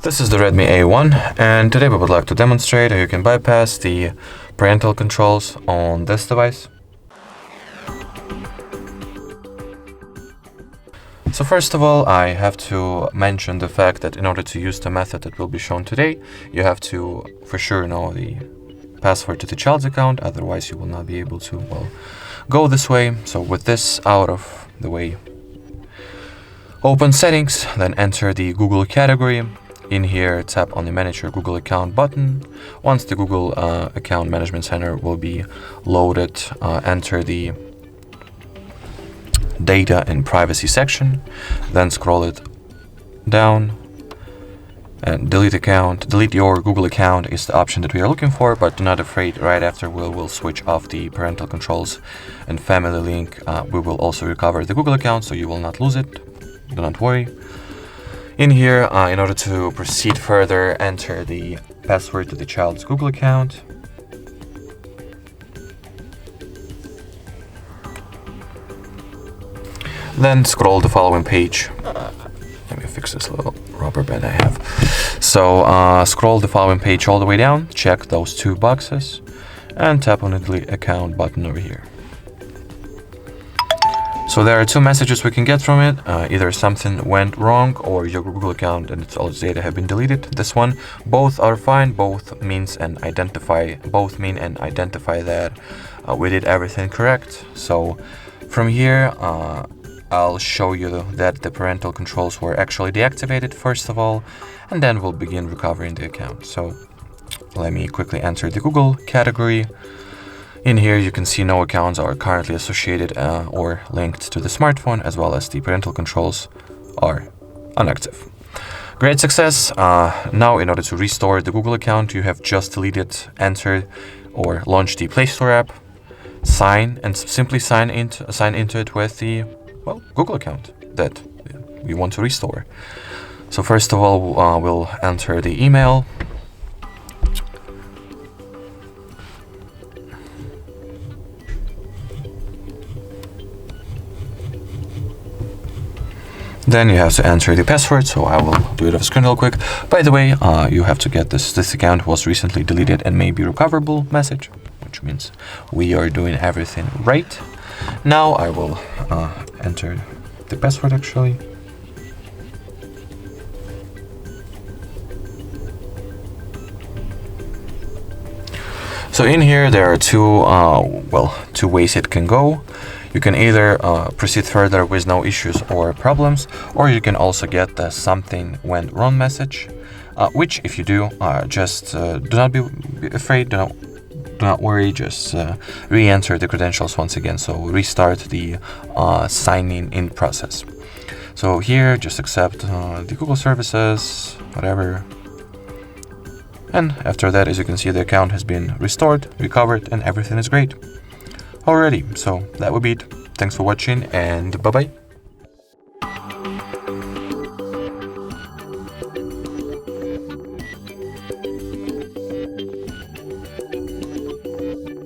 This is the Redmi A1, and today we would like to demonstrate how you can bypass the parental controls on this device. So first of all, I have to mention the fact that in order to use the method that will be shown today, you have to for sure know the password to the child's account, otherwise you will not be able to, go this way. So with this out of the way, open settings, then enter the Google category. In here, tap on the Manage Your Google Account button. Once the Google Account Management Center will be loaded, enter the Data and Privacy section, then scroll it down and delete account. Delete your Google account is the option that we are looking for, but do not afraid, right after we'll switch off the parental controls and family link. We will also recover the Google account, so you will not lose it. Do not worry. In here, in order to proceed further, enter the password to the child's Google account. Then scroll the following page. Let me fix this little rubber band I have. So scroll the following page all the way down, check those two boxes, and tap on the Delete Account button over here. So there are two messages we can get from it. Either something went wrong or your Google account and all its data have been deleted. This one, both are fine. Both mean and identify that we did everything correct. So from here, I'll show you that the parental controls were actually deactivated first of all, and then we'll begin recovering the account. So let me quickly enter the Google category. In here, you can see no accounts are currently associated or linked to the smartphone, as well as the parental controls are inactive. Great success. Now, in order to restore the Google account, you have just deleted, entered, or launched the Play Store app, simply sign into it with the Google account that we want to restore. So first of all, we'll enter the email. Then you have to enter the password, so I will do it off screen real quick. By the way, you have to get this account was recently deleted and may be recoverable message, which means we are doing everything right. Now I will enter the password actually. So in here there are two ways it can go. You can either proceed further with no issues or problems, or you can also get the something went wrong message, which if you do, just do not be afraid, do not worry, just re-enter the credentials once again, so restart the signing in process. So here, just accept the Google services, whatever. And after that, as you can see, the account has been restored, recovered, and everything is great. Alrighty, so that would be it. Thanks for watching, and bye-bye.